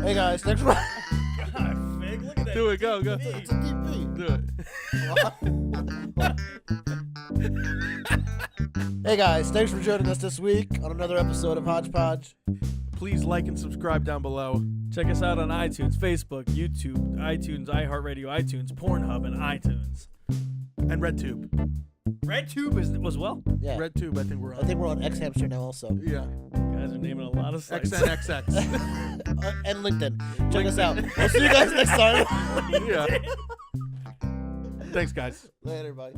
Hey guys, thanks for. God, Fig, look at that. Do it, go. It's a deep beat. Do it. Hey guys, thanks for joining us this week on another episode of HodgePodge. Please like and subscribe down below. Check us out on iTunes, Facebook, YouTube, iTunes, iHeartRadio, iTunes, Pornhub, and iTunes. And RedTube. RedTube is as well. Yeah, RedTube, I think we're on. I think we're on X Hamster now also. Yeah. You guys are naming a lot of sites. XNXX. And LinkedIn. Check us out. We'll see you guys next time. Yeah. Thanks, guys. Later, everybody.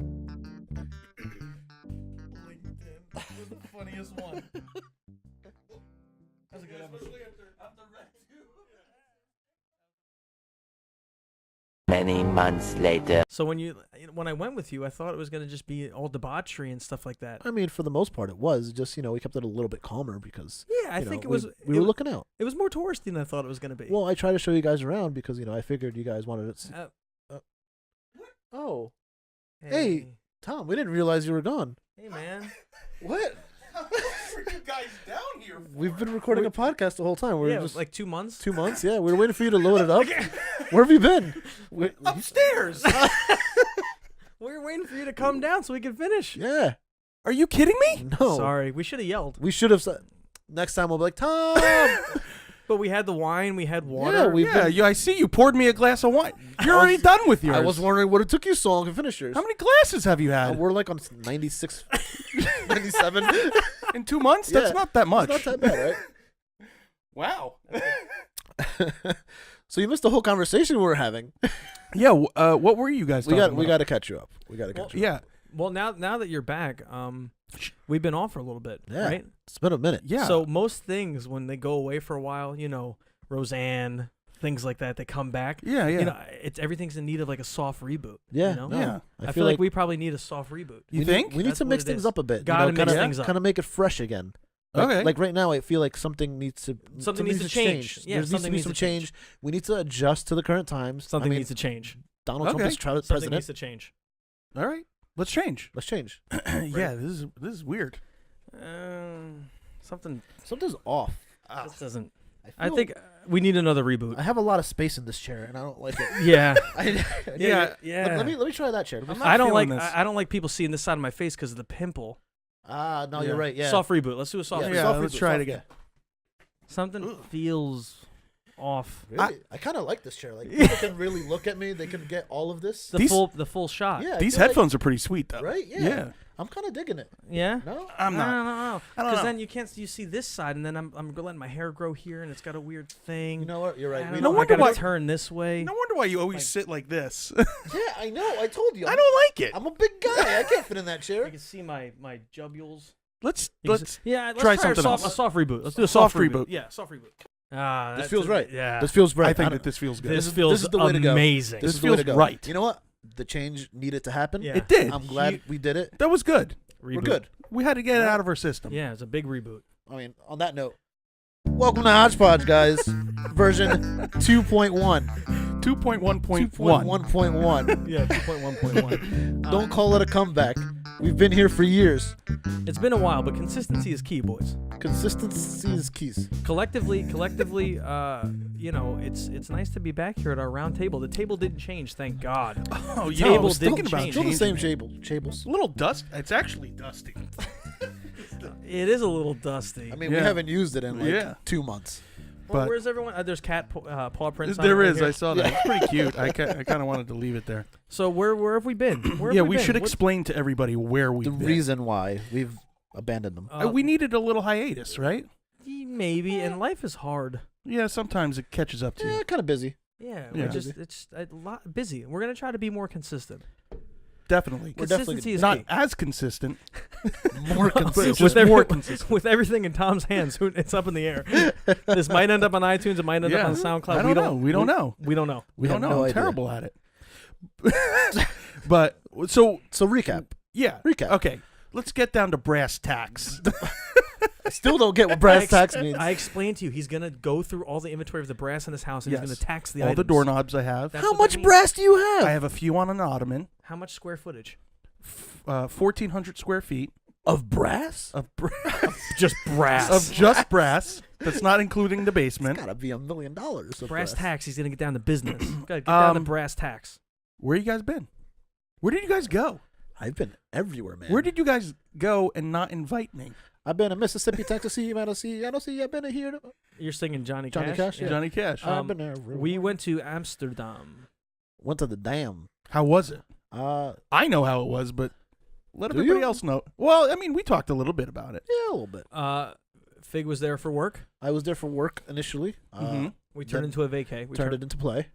LinkedIn was the funniest one. That's a good episode. After RedTube. Many months later. So when I went with you, I thought it was gonna just be all debauchery and stuff like that. I mean, for the most part, it was just we kept it a little bit calmer because Yeah, I think it was. we were looking out. It was more touristy than I thought it was gonna be. Well, I tried to show you guys around because I figured you guys wanted to see. Oh, hey, Tom, we didn't realize you were gone. Hey, man. What? How long were you guys down here for? We've been recording a podcast the whole time. We're Yeah, just like 2 months. 2 months. Yeah, we were waiting for you to load it up. Where have you been? Upstairs. We were waiting for you to come down so we could finish. Yeah. Are you kidding me? No. Sorry, we should have yelled. We should have said. Next time we'll be like, Tom. But we had the wine, we had water. Yeah, I see you poured me a glass of wine. You're already done with yours. I was wondering what it took you so long to finish yours. How many glasses have you had? We're like on 96, 97. In 2 months? That's Yeah. not that much. It's not that bad, right? Wow. So you missed the whole conversation we were having. Yeah. What were you guys talking about? We got to catch you up. We got to catch you up. Yeah. Well, now that you're back, we've been off for a little bit, Yeah. right? It's been a minute. Yeah. So most things, when they go away for a while, Roseanne, things like that, they come back. Yeah. Everything's in need of like a soft reboot. Yeah. You know? No. Yeah. I feel like we probably need a soft reboot. You think? we need That's to what mix it things is. up a bit? Gotta mix things up. Kind of make it fresh again. Okay. Like right now, I feel like something needs to change. Yeah, there needs to be some change. We need to adjust to the current times. Something needs to change. Donald Trump is Something president. needs to change. All right. Let's change. Let's change. Yeah. This is weird. Something's off. This doesn't. I I think we need another reboot. I have a lot of space in this chair, and I don't like it. Yeah. Yeah. Let me try that chair. I don't feeling like. this. I don't like people seeing this side of my face because of the pimple. No, Yeah. you're right. Yeah. Soft reboot. Let's do a soft Yeah, reboot. Yeah, soft let's reboot, try it soft, again. Something feels off. Really? I kind of like this chair. Like people can really look at me. They can get all of this. The full shot. Yeah. I These feel headphones are pretty sweet, though. Like, right? Yeah. Yeah. I'm kind of digging it. Yeah. No. I'm not. No. I don't Because know. then you see this side, and then I'm letting my hair grow here, and it's got a weird thing. You know what? You're right. I We don't No know. wonder I gotta why- turn this way. No wonder why you always Like- sit like this. Yeah, I know. I told you. I don't like it. I'm a big guy. I can't fit in that You chair. can see my jugules. Let's Let's try try something a soft else. reboot. Let's do a Soft soft reboot. Yeah, soft reboot. This That feels right. Yeah. This feels right. I think that this feels good. This feels is the way to go. amazing. This This is the way to feels go. right. You know what? The change needed to happen. Yeah. It did. I'm glad we did it. That was good. Reboot. We're good. We had to get it out of our system. Yeah, it's a big reboot. I mean, on that note, welcome to HodgePodge, guys. Version 2.1. 2.1.1. 2.1.1. Yeah, 2.1.1. Don't call it a comeback. We've been here for years. It's been a while, but consistency is key, boys. Consistency is keys. Collectively, it's nice to be back here at our round table. The table didn't change, thank God. Oh, The yeah. I table was thinking didn't about change. Still the same changing. chables. A little dust. It's actually dusty. It is a little dusty. I mean, we Yeah. haven't used it in like Yeah. 2 months. Well, but- where's everyone? There's cat paw prints. on There it right is. here. I saw that. It's pretty cute. I kind of wanted to leave it there. So where have we been? Where have Yeah, we we been? should What- explain to everybody where we've The been. reason why we've abandoned them. We needed a little hiatus, right? maybe, and life is hard. Yeah, sometimes it catches up to you. Yeah, kind of busy. Yeah, Yeah. it's a lot busy. We're gonna try to be more consistent. Definitely. We're definitely Consistency is Not key. as consistent. More But consistent. just more consistent. With everything in Tom's hands, it's up in the air. This might end up on iTunes. It might end up on SoundCloud. I don't know. We don't know. We don't know. We don't have know. no I'm idea. terrible at it. But so So recap. yeah. Recap. Okay. Let's get down to brass tacks. I still don't get what brass tacks means. I explained to you. He's gonna go through all the inventory of the brass in his house, and Yes. he's gonna tax the All the items. doorknobs I have. That's How what much that means. brass do you have? I have a few on an ottoman. How much square footage? 1,400 square feet Of brass? of brass. Just brass. of just brass. That's not including the It's basement. gotta be $1 million. of Brass tacks. He's gonna get down to business. Gotta get down to brass tacks. Where you guys been? Where did you guys go? I've been everywhere, man. Where did you guys go and not invite me? I've been in Mississippi, Tennessee, Tennessee. I've been here. You're singing Johnny Johnny Cash. Cash, yeah. Johnny Cash. I've been there. We went to Amsterdam. Went to the dam. How was it? Yeah, I know how it was, but let Do everybody you? else know. Well, I mean, we talked a little bit about it. a little bit. Fig was there for work. I was there for work initially. Mhm. We turned Then into a vacay. We Turned it into play.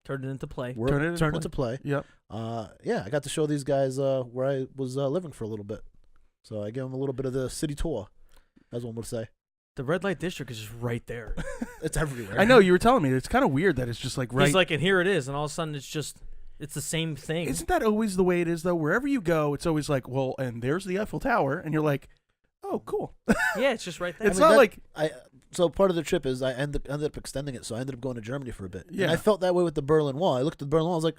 turned it into play. Work, Turned it into turned play. into play. Yep. Yeah, I got to show these guys where I was living for a little bit. So I gave them a little bit of the city tour, as one would say. The red light district is just right there. It's everywhere. I know you were telling me it's kind of weird that it's just like right. He's like, and here it is, and all of a sudden it's the same thing. Isn't that always the way it is though? Wherever you go, it's always like, well, and there's the Eiffel Tower, and you're like, oh, cool. Yeah, it's just right there. It's not like So part of the trip is I ended up extending it, so I ended up going to Germany for a bit. Yeah. And I felt that way with the Berlin Wall. I looked at the Berlin Wall, I was like,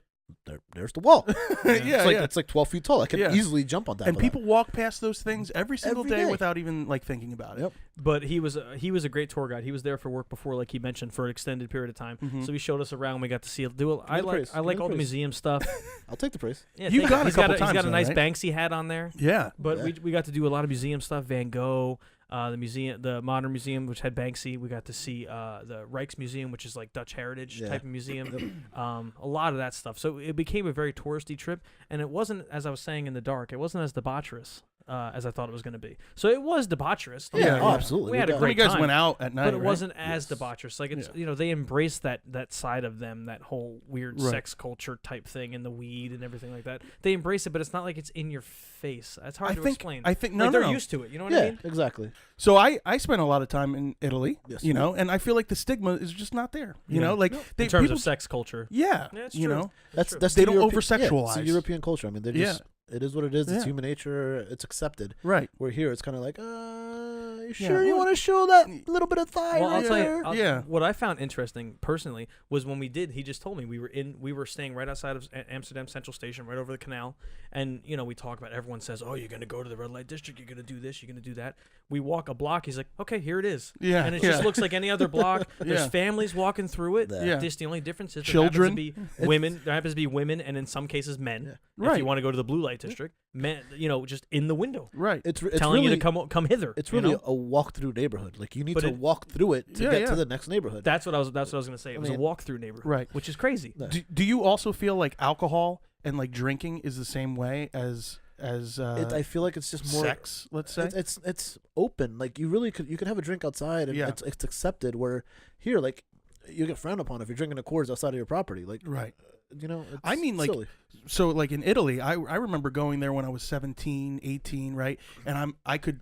there's the wall. yeah, It's like 12 feet tall. I can Yeah. easily jump on that. and people walk past those things every single Every day day. without even like thinking about it. Yep. But he was a great tour guide. He was there for work before, like he mentioned, for an extended period of time. Mhm. So he showed us around. We got to see it. I him like praise. I Give like him all the praise. museum stuff. I'll take the praise. Yeah, You've gone a he's got couple He's got times a though, nice right? Banksy hat on there. Yeah. But Yeah. we got to do a lot of museum stuff. Van Gogh, the museum, the Modern Museum, which had Banksy. We got to see the Rijksmuseum, which is like Dutch heritage Yeah. type of museum. A lot of that stuff. So it became a very touristy trip, and it wasn't, as I was saying in the dark, it wasn't as debaucherous as I thought it was going to be. So it was debaucherous. Yeah, Yeah. absolutely. We had a got- Some of great you guys time. went out at night, But it right? wasn't as Yes. debaucherous. Like it's Yeah. they embraced that side of them, that whole weird Right. sex culture type thing, and the weed and everything like that. They embrace it, but it's not like it's in your face. That's hard I to think. explain. I think no, like no, they're no. used to it. You know what Yeah, I mean? exactly. So I spent a lot of time in Italy, Yes. you know, and I feel like the stigma is just not there. You Yeah. know, like they In terms people, of sex culture. yeah, Yeah, it's you true. know, That's true. that's They the don't European- over-sexualize. Yeah, it's a European culture. I mean, they just it is what it is. It's Yeah. human nature. It's accepted. right? Where here, it's kind of like, you Yeah. sure you Well, want to show that little bit of thigh Well, I'll right tell there? you. Yeah. What I found interesting personally was when we did. He just told me we were staying right outside of Amsterdam Central Station, right over the canal, and we talk about. Everyone says, "Oh, you're gonna go to the red light district. You're gonna do this. You're gonna do that." We walk a block. He's like, "Okay, here it is." Yeah, And it yeah. just looks like any other block. There's Yeah. families walking through it. Yeah. Yeah. Just the only difference is Children. there happens to be women. There happens to be women, and in some cases, men. Yeah. If Right. you want to go to the blue light district, men, just in the window, Right. It's telling really, you to come hither. It's you really know? a walk-through neighborhood. Like you need But to it- walk through it to Yeah, get yeah. to the next neighborhood. That's what I was gonna say. It I was mean- a walk through neighborhood, Right. Which is crazy. No. Do you also feel like alcohol and like drinking is the same way as I feel like it's just more sex? Let's say. It's open. Like you could have a drink outside and Yeah. it's accepted. Where here, like you get frowned upon if you're drinking a Coors outside of your property. Like Right. It's I mean, like, silly. So like in Italy, I remember going there when I was 17, 18, right? And I could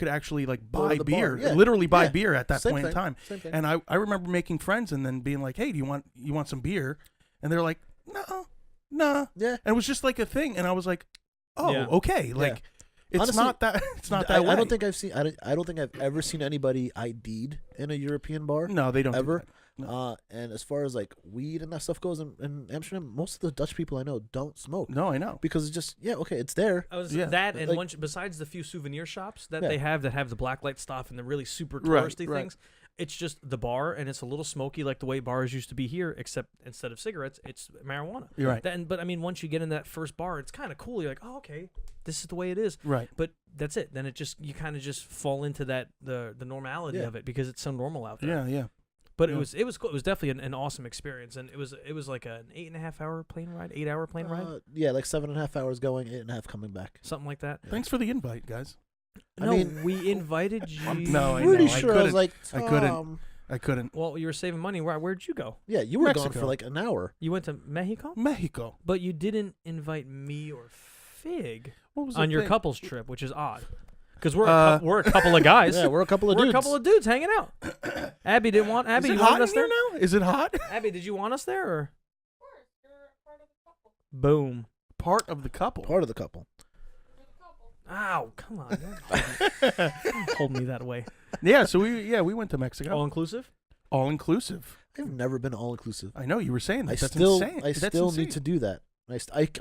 actually like Go to buy the bar, beer, yeah. literally buy Yeah. beer at that Same point in thing, time. same thing. And I remember making friends and then being like, "Hey, do you want some beer?" And they're like, "No, nah." Yeah. And it was just like a thing, and I was like, "Oh, Yeah. okay." Like it's Honestly, not that it's not that way. I don't think I've seen. I don't think I've ever seen anybody ID'd in a European bar. No, they don't do ever. that. No. And as far as like weed and that stuff goes in Amsterdam, most of the Dutch people I know don't smoke No, I know. because it's just okay, it's there. Yeah. That and Like- besides the few souvenir shops that Yeah. they have that have the blacklight stuff and the really super Right, touristy right. things, it's just the bar and it's a little smoky like the way bars used to be here, except instead of cigarettes, it's marijuana. You're right. But I mean, once you get in that first bar, it's kind of cool. You're like, oh, okay, this is the way it is. Right. But that's it. Then you kind of just fall into that the normality Yeah. of it because it's so normal out there. Yeah, yeah. But Yeah. it was cool. It was definitely an awesome experience, and it was like an 8.5 hour plane ride, 8 hour plane ride, Yeah, like 7.5 hours going, 8.5 coming back. something like that. Thanks for the invite, guys. I No, mean- we invited you. No, I Pretty know. I sure I was couldn't- like, I couldn't. Tom. I couldn't. Well, you were saving money. Where'd you go? Yeah, you were gone Mexico. for like an hour. You went to Mexico, Mexico. but you didn't invite me or Fig What was on the your thing? couples trip, which is odd, because we're we're a couple of guys. Yeah, we're a couple of We're dudes. a couple of dudes hanging out. Abby didn't want. Abby, Is it you hot wanted us in here there? now? Is it hot? Abby, did you want us there? Or? Boom. Part of the couple. Part of the couple. Ow! Come on. Don't hold me that way. Yeah, so we went to Mexico. All inclusive. All inclusive. I've never been all inclusive. I know you were saying that. I That's still insane. I That's still insane. need to do that.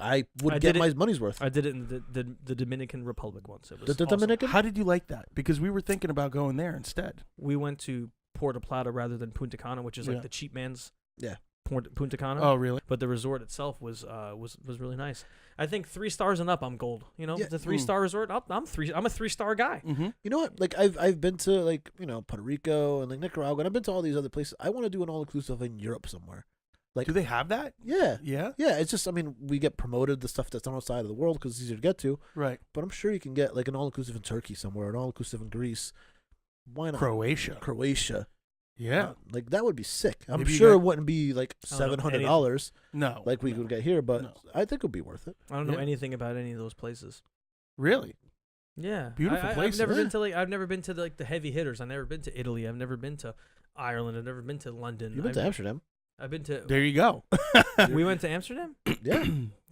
I would I get did my money's worth. I did it in the Dominican Republic once. It was The awesome. Dominican? How did you like that? Because we were thinking about going there instead. We went to Puerto Plata rather than Punta Cana, which is like Yeah. the cheap man's. Yeah. Punta Cana. Oh, really? But the resort itself was really nice. I think 3 stars and up, I'm gold. You know, Yeah. the 3-star resort. I'm a 3-star guy. Mm-hmm. You know what? Like I've been to like Puerto Rico and like Nicaragua, and I've been to all these other places. I want to do an all inclusive in Europe somewhere. Like, Do they have that? Yeah. Yeah. Yeah, it's just, I mean, we get promoted the stuff that's on outside of the world because it's easier to get to. Right. But I'm sure you can get like an all inclusive in Turkey somewhere, an all inclusive in Greece. Why not? Croatia. Yeah. Like that would be sick. I'm Maybe you sure got- it wouldn't be like I don't know $700 No. like we no. could get here, but No. I think it would be worth it. I don't know Yeah. anything about any of those places. Really? Yeah, Beautiful places. I've never Yeah. been to I've never been to like the heavy hitters. I've never been to Italy. I've never been to Ireland. I've never been to London. You've been to Amsterdam. I've been to. There you go. We went to Amsterdam. Yeah.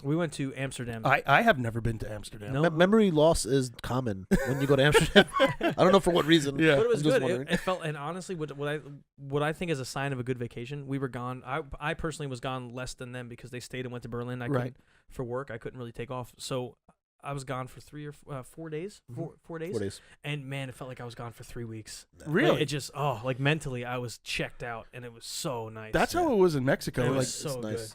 We went to Amsterdam. I have never been to Amsterdam. No. Memory loss is common when you go to Amsterdam. I don't know for what reason. Yeah. But it was I'm just good. wondering. It felt, and honestly, what I think is a sign of a good vacation. We were gone. I personally was gone less than them because they stayed and went to Berlin. I Right. couldn't for work. I couldn't really take off, so I was gone for 3 or 4 days. Mhm. 4 days. 4 days. And man, it felt like I was gone for 3 weeks. Really? Like, it just like mentally, I was checked out, and it was so nice. That's how it was in Mexico. It Like was so nice.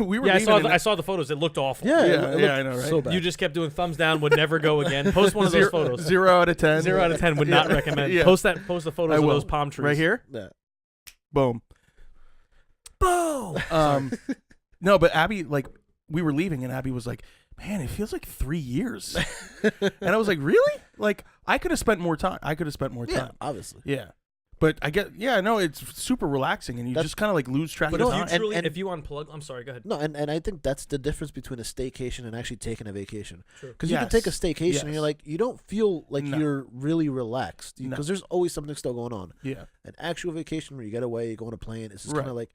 we were Yeah, leaving uh, I saw the photos. It looked awful. Yeah, Yeah, it yeah, looked I know, right? so bad. You just kept doing thumbs down. Would never go again. Post one of those photos. 0 out of 10. 0 out of 10 would not Yeah. recommend. Yeah. Post the photos I of will. those palm trees Right here. Yeah. Boom. Boom. No, but Abby, like, we were leaving, and Abby was like, "Man, it feels like 3 years." And I was like, "Really? Like, I could have spent more time. Yeah, time. obviously. Yeah." But I get, no, it's super relaxing, and you That's- just kind of like lose track But of if time. you truly, and- if you unplug, I'm sorry. Go ahead. No, and I think that's the difference between a staycation and actually taking a vacation. True. Because you can take a Yes. staycation and Yes. you're like, you don't feel like No. you're really relaxed. No. Because there's always something still going on. Yeah. An actual vacation where you get away, you go on a plane, it's just Right. kind of like,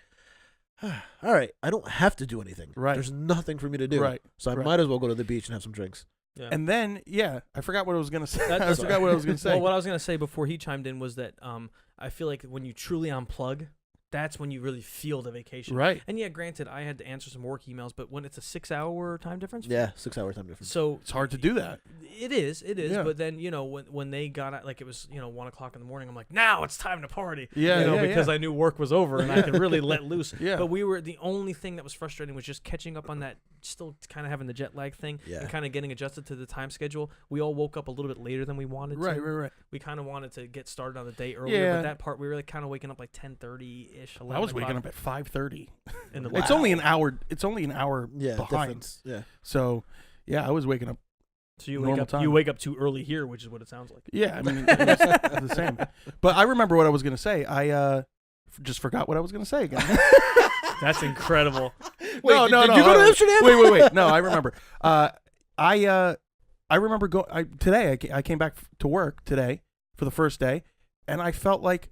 all right, I don't have to do anything. Right. There's nothing for me to do. Right. So I Right. might as well go to the beach and have some drinks. Yeah. And then, I forgot what I was gonna say. That- I forgot what I was gonna say. Well, what I was gonna say before he chimed in was that I feel like when you truly unplug, that's when you really feel the vacation. Right. And yeah, granted, I had to answer some work emails, but when it's a 6-hour time difference, Yeah, 6 hour time difference. So It's hard to do that. It is. Yeah. But then when they got out, like it was 1:00 in the morning, I'm like, now it's time to party. Yeah, yeah, because yeah. I knew work was over and I could really let loose. Yeah. But the only thing that was frustrating was just catching up on that, still kind of having the jet lag thing Yeah. and kind of getting adjusted to the time schedule. We all woke up a little bit later than we wanted Right. to. Right. We kind of wanted to get started on the day earlier, Yeah. but that part we were like kind of waking up like 10:30-ish, 11 I was waking o'clock up at 5:30. in the It's Wow. only an hour. It's only an hour Yeah, behind. difference. Yeah. So, I was waking up. So you normal time. wake up too early here, which is what it sounds like. Yeah, I mean, it was the same. But I remember what I was gonna say. I just forgot what I was gonna say again. That's incredible. No, Did you go to Amsterdam? Wait. No, I remember. I remember today. I came back to work today for the first day, and I felt like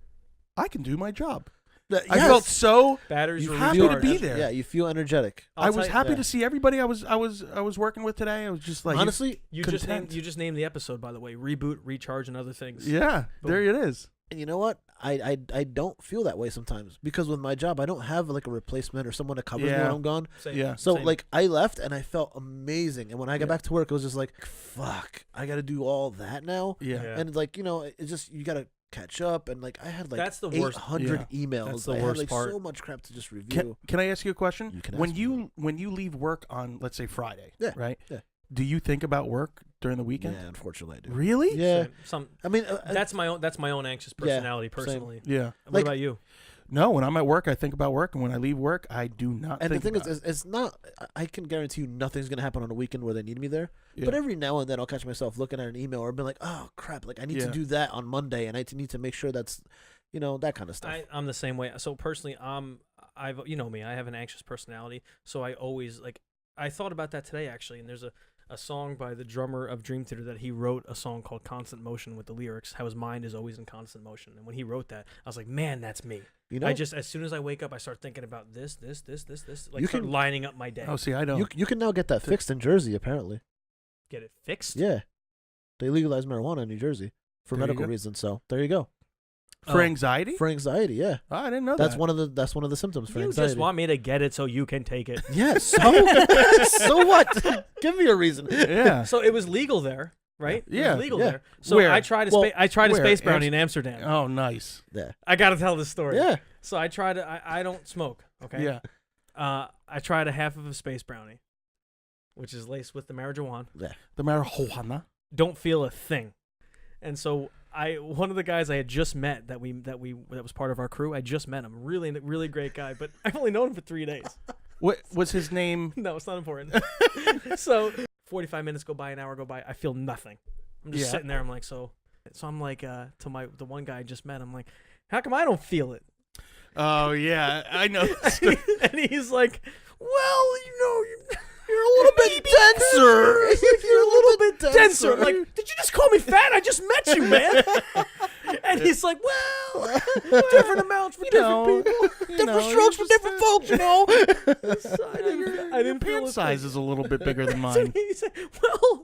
I can do my job. I felt so Batteries You were happy feel to be recharged. there. Yeah, you feel energetic. I'll I was tell you- happy yeah. to see everybody I was working with today. I was just like, Honestly, You content. just named the episode, by the way. Reboot, recharge, and other things. yeah, Boom. there it is. and you know what? I don't feel that way sometimes because with my job, I don't have like a replacement or someone that covers me Yeah. when I'm gone. Same, Yeah. So same. like I left and I felt amazing, and when I got Yeah. back to work, it was just like, fuck, I got to do all that now. Yeah. Yeah. And like it's just you got to catch up, and like I had like That's the worst. 800 emails. That's the I had worst like part. so much crap to just review. Can I ask you a question? You can when ask me. you leave work on, let's say, Friday, Yeah, right? yeah. Do you think about work during the weekend? Yeah, unfortunately, I do. Really? Yeah, Some I mean that's my own anxious Yeah, personality same. personally. Yeah. What Like- about you? No, when I'm at work, I think about work, and when I leave work, I do not and the think thing about is, it's not. I can guarantee you, nothing's gonna happen on a weekend where they need me there. it. But every now and then, I'll catch myself looking at an email or be like, "Oh crap! Like I need to Yeah. do that on Monday, and I need to make sure that's, that kind of stuff." I'm the same way. So personally, I've me. I have an anxious personality, so I always I thought about that today actually, and there's a song by the drummer of Dream Theater that he wrote a song called Constant Motion with the lyrics, how his mind is always in constant motion. And when he wrote that, I was like, man, that's me. I just, as soon as I wake up, I start thinking about this, like You start can- lining up my day. Oh, see, I don't. you can now get that fixed in Jersey. Apparently, Get it fixed? yeah, they legalized marijuana in New Jersey for There you medical go. reasons. So there you go. For anxiety? For anxiety, yeah. Oh, I didn't know That's that. one of the symptoms for You anxiety. just want me to get it so you can take it. Yeah, so so what? Give me a reason. Yeah. So it was legal there, right? Yeah, It was legal yeah. there. So Where? I tried Well, a where? space brownie in Amsterdam. Oh, nice. Yeah. I got to tell this story. Yeah. So I tried I don't smoke, okay? Yeah. I tried a half of a space brownie, which is laced with the marijuana. The marijuana. Don't feel a thing. And so one of the guys I had just met that was part of our crew, I just met him. Really great guy, but I've only known him for 3 days. What was his name? No, it's not important. So 45 minutes go by, an hour go by, I feel nothing. I'm just sitting there. I'm like, so I'm like to the one guy I just met. I'm like, how come I don't feel it? Oh yeah, I know. And he's like, well, You're a little bit denser. You're a little bit denser. I'm like, did you just call me fat? I just met you, man. And he's like, well, different amounts for different people. Different strokes for different folks, you know. So I didn't feel Pant a size thing. is a little bit bigger than So mine. he said, well,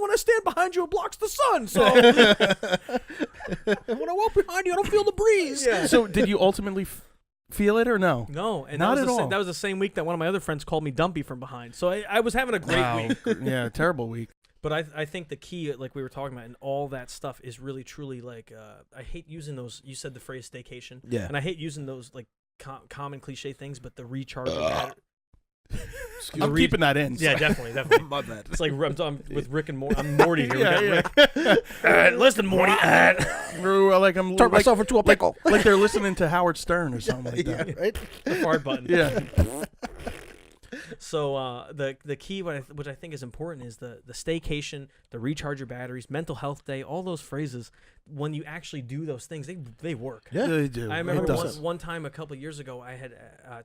when I stand behind you, it blocks the sun. So When I walk behind you, I don't feel the breeze. yeah. So did you ultimately feel it or no? No, and Not that at was all. that was the same week that one of my other friends called me Dumpy from behind. So I was having a great week. Yeah, terrible week. But I think the key, like we were talking about, and all that stuff is really truly like I hate using those. You said the phrase staycation, Yeah. and I hate using those like common cliche things. But the recharging battery. I'm keeping that in. Yeah, definitely. My bad. It's like I'm with Rick and Morty. I'm Morty here. Yeah, We got Rick. Listen, Morty. Like I'm Turn like, myself into a pickle. like they're listening to Howard Stern or something like that. Right? The fart button. Yeah. So the key, which I think is important, is the staycation, the recharge your batteries, mental health day, all those phrases. When you actually do those things, they work. Yeah. They do. I It remember does. one time a couple of years ago, I had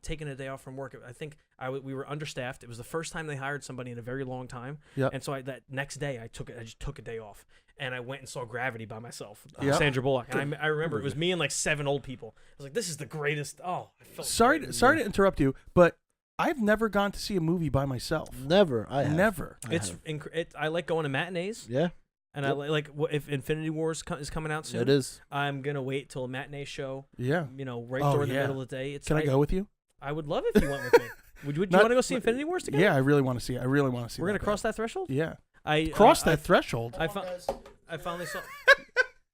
taken a day off from work. I think we were understaffed. It was the first time they hired somebody in a very long time. Yep. And so that next day, I just took a day off, and I went and saw Gravity by myself. Yep. Sandra Bullock. And I remember it was me and like 7 old people. I was like, this is the greatest. Oh, I felt Sorry great. to interrupt you, but I've never gone to see a movie by myself. Never. I have. Never. I It's have. I like going to matinees. Yeah. And Yep. I like if Infinity Wars is coming out soon. It is. I'm gonna wait till a matinee show. Yeah. Right Oh, during the yeah. middle of the day. It's Can I go with you? I would love if you went with me. Would you Not- want to go see Infinity Wars together? Yeah, I really want to see it. I really want to see. We're gonna that cross that threshold. bad. Yeah. I Cross that threshold. I finally saw.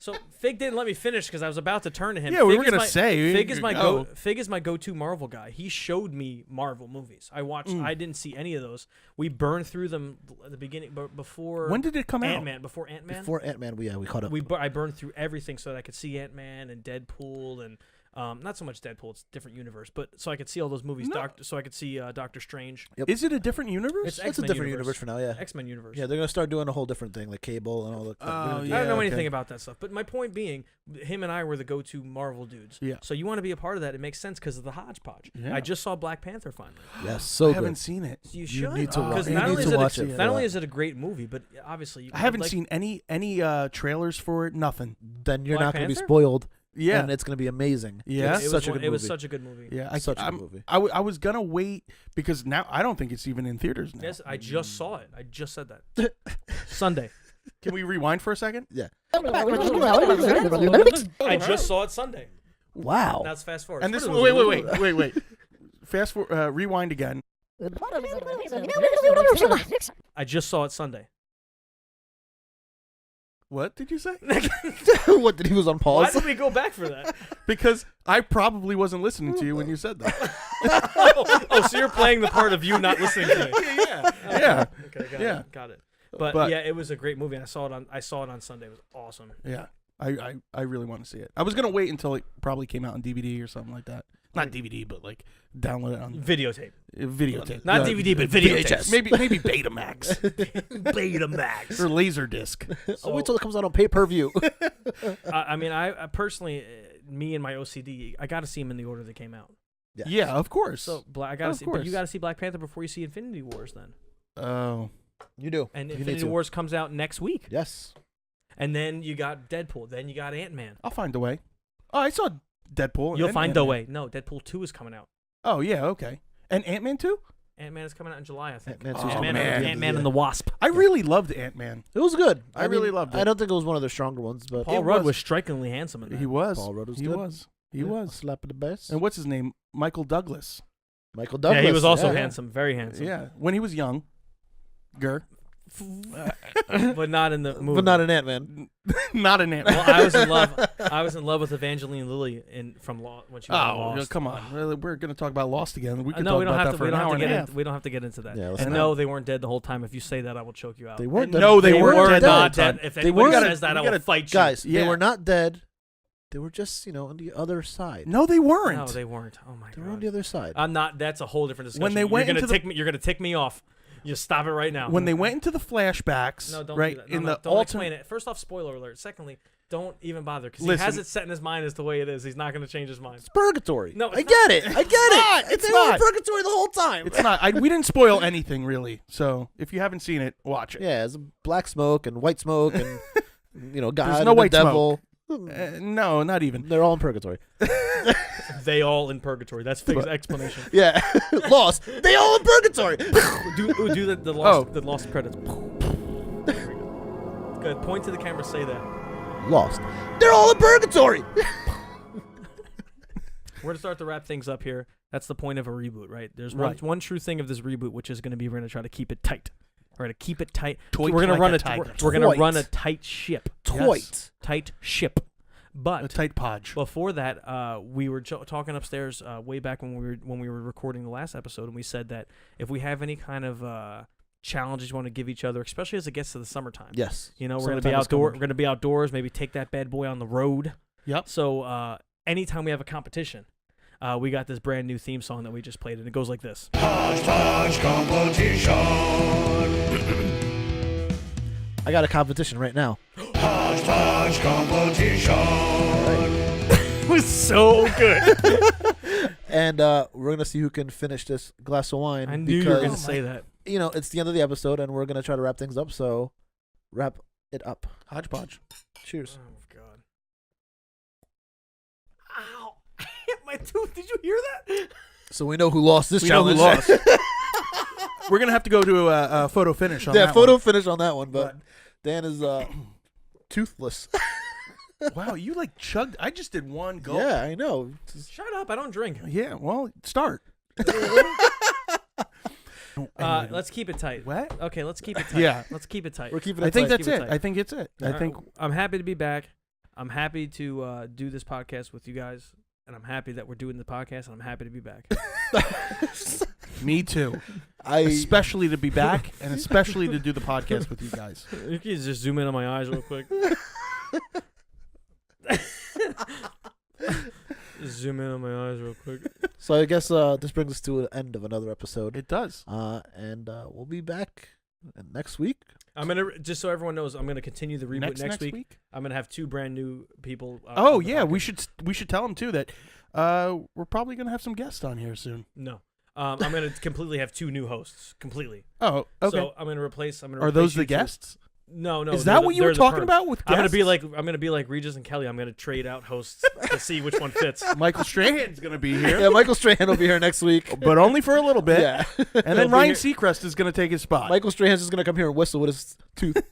So Fig didn't let me finish because I was about to turn to him. Yeah, we Fig were is gonna my- say, Fig is my go. Fig is my go-to Marvel guy. He showed me Marvel movies. I watched. I didn't see any of those. We burned through them at the beginning, but before. When did it come out? Ant-Man. Before Ant-Man. Before Ant-Man, we caught up. I burned through everything so that I could see Ant-Man and Deadpool and not so much Deadpool, it's a different universe, but so I could see all those movies. No. So I could see Doctor Strange. Is it a different universe? It's It's a X-Men different universe for now, yeah. X-Men universe. Yeah, they're gonna start doing a whole different thing, like Cable and all the. Oh, I yeah, don't know okay. anything about that stuff, but my point being, him and I were the go-to Marvel dudes. Yeah. So you want to be a part of that? It makes sense because of the HodgePodge. Yeah. I just saw Black Panther finally. Yes, so I good. haven't seen it. You should. need to watch- Because you not need only to is it watch it for not only that. is it a great movie, but obviously I haven't seen any trailers for it. Nothing. Then you're Black not gonna be Panther? spoiled. Yeah. And it's gonna be amazing. Yeah? It's It such was a good movie. It was such a good movie. Yeah. Such a good movie. I was gonna wait because now I don't think it's even in theaters now. Yes, I just saw it. I just said that. Sunday. Can we rewind for a second? Yeah. I just saw it Sunday. Wow. Now it's fast forward. And this wait. Fast forward. Rewind again. I just saw it Sunday. What did you say? What did he was on Why pause? did we go back for that? Because I probably wasn't listening to you when you said that. oh, so you're playing the part of you not listening to me. Yeah. Okay, got it. But yeah, it was a great movie. I saw it on Sunday. It was awesome. Yeah. I really want to see it. I was gonna wait until it probably came out on DVD or something like that. Not DVD, but like download it on Videotape. videotape. Not DVD, but videotape. Maybe Betamax Betamax. or Laserdisc. I'll wait till it comes out on pay-per-view. I mean, I personally, me and my OCD, I got to see them in the order they came out. Yeah, of course. So I got to Of see, but course. you got to see Black Panther before you see Infinity Wars. Then, Oh, You do. and You need Infinity to. Wars comes out next week. Yes. And then you got Deadpool. Then you got Ant-Man. I'll find a way. Oh, I saw Deadpool. You'll and find Ant-Man. a way. No, Deadpool 2 is coming out. Oh yeah, okay. And Ant-Man 2? Ant-Man is coming out in July, I think. Ant-Man's Oh, man. Ant-Man and the Wasp. I really loved Ant-Man. It was good. I really loved it. I don't think it was one of the stronger ones, but Paul Rudd was strikingly handsome in that. He was. Paul Rudd was He good. was. He Yeah, was. a slap in the best. And what's his name? Michael Douglas. Michael Douglas. Yeah, he was also yeah. handsome, very handsome. Yeah, when he was young. But not in the movie. But not an Ant-Man. Not an Ant-Man. Well, I was in love. I was in love with Evangeline Lilly from when she was in Oh, Lost. come on. We're going to talk about Lost again. We could No, talk we don't about have that to. for We an don't hour have to and a get. half. We don't have to get into that. Yeah, let's And not. no, they weren't dead the whole time. If you say that, I will choke you out. They weren't And dead. No, they weren't were dead the whole not dead. time. If They anybody weren't. says that, I will fight you. Guys, Yeah. they were not dead. They were just, on the other side. No, they weren't. No, they weren't. Oh my They were on god. the other side. I'm not. That's a whole different discussion. When they went you're gonna into the- tick me. You're gonna tick me off. You stop it right now. When they went into the flashbacks, No, don't right, do that. No, in no, the don't explain alternate... it. First off, spoiler alert. Secondly, don't even bother because he Listen. has it set in his mind as the way it is. He's not going to change his mind. It's purgatory. No, I it's get it. I get it. It's They were in not. purgatory the whole time. It's not. We didn't spoil anything, really. So if you haven't seen it, watch it. Yeah, it's black smoke and white smoke and God no and white the devil. No, not even. They're all in purgatory. They all in purgatory. That's Fig's explanation. Yeah, lost. They all in purgatory. do the lost credits. There we go. Good. Point to the camera. Say that. Lost. They're all in purgatory. We're gonna start to wrap things up here. That's the point of a reboot, right? There's Right. one true thing of this reboot, which is going to be we're going to try to keep it tight. We're going to keep it tight. Toit we're going like to run a a tiger. we're going to Toit. run a tight ship. Toit. Tight ship. A But tight podge. before that, we were talking upstairs way back when we were recording the last episode, and we said that if we have any kind of challenges we want to give each other, especially as it gets to the summertime. Yes. We're going to be Summertime is outdoor. coming. We're going to be outdoors. Maybe take that bad boy on the road. Yep. So anytime we have a competition, we got this brand new theme song that we just played, and it goes like this. HodgePodge competition. I got a competition right now. HodgePodge competition. It was so good. And we're gonna see who can finish this glass of wine. I knew you were going to because, say that. it's the end of the episode, and we're gonna try to wrap things up. So, wrap it up. Hodgepodge. Cheers. Oh God! Ow! I hit my tooth. Did you hear that? So we know who lost this We know who challenge. lost. We're going to have to go to a photo finish on Yeah, that photo one. finish on that one. But Dan is toothless. Wow, you chugged. I just did one gulp. Yeah, I know. Shut up! I don't drink. Yeah, well, start. Let's keep it tight. What? Okay, let's keep it tight. Yeah. Let's keep it tight. We're keeping it. I think tight. that's Keep it it. tight. I think it's it. I think I'm happy to be back. I'm happy to do this podcast with you guys, and I'm happy that we're doing the podcast, and I'm happy to be back. me too. I Especially to be back and especially to do the podcast with you guys. You can just zoom in on my eyes real quick. Zoom in on my eyes real quick. So I guess this brings us to the end of another episode. It does. And we'll be back next week. I'm gonna just so everyone knows, I'm gonna continue the reboot next week. week? I'm gonna have 2 brand new people. Oh on the yeah, we podcast. should tell them too that we're probably gonna have some guests on here soon. No, I'm gonna completely have 2 new hosts. Completely. Oh, okay. So I'm gonna replace. Are those the guests? No. Is they're that the- what you they're were the talking perms. about with guests? I'm gonna be like Regis and Kelly. I'm gonna trade out hosts to see which one fits. Michael Strahan's gonna be here, Yeah, Michael Strahan will be here next week. but only for a little bit. Yeah. And He'll then be Ryan here- Seacrest is gonna take his spot. Michael Strahan's just gonna come here and whistle with his tooth.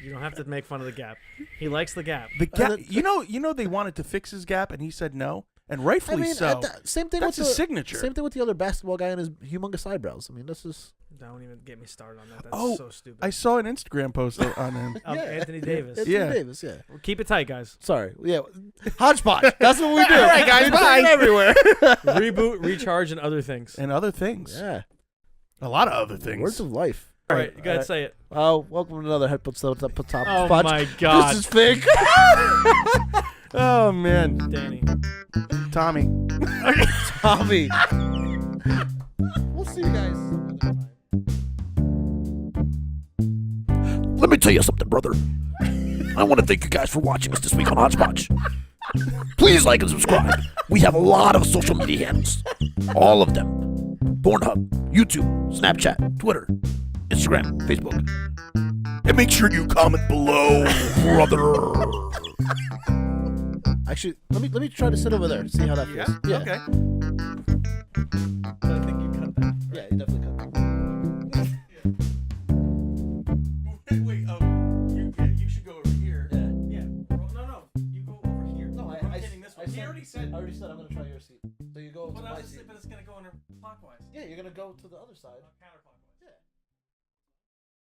You don't have to make fun of the gap. He likes the gap. The gap. You know they wanted to fix his gap, and he said no, and rightfully so. Same thing That's with his the signature. Same thing with the other basketball guy and his humongous eyebrows. I mean, this is Don't even get me started on that. That's Oh, so stupid. I saw an Instagram post on him. Anthony Davis. Anthony Yeah. Davis. Yeah. Keep it tight, guys. Sorry. Yeah. HodgePodge. That's what we do. All right, guys, We do bye. it everywhere. Reboot, recharge, and other things. And other things. Yeah. A lot of other things. Words of life. All right, you gotta say it. Welcome to another HodgePodge Top Oh Podge. my God, This is fake. Oh man, Danny. Tommy. Tommy. We'll see you guys another time. Let me tell you something, brother. I want to thank you guys for watching us this week on HodgePodge. Please like and subscribe. We have a lot of social media handles. All of them. Pornhub, YouTube, Snapchat, Twitter, Instagram, Facebook. And make sure you comment below, brother. Actually, let me try to sit over there. See how that feels. Yeah. Okay. I think you cut Yeah, you definitely cut. Wait, you should go over here. Yeah. Yeah. Well, no. You go over here. No, I'm rotating this one. He already said. I already said I'm gonna try your seat. So you go to But my seat. it's gonna go in clockwise. Yeah, you're gonna go to the other side. Counterclockwise.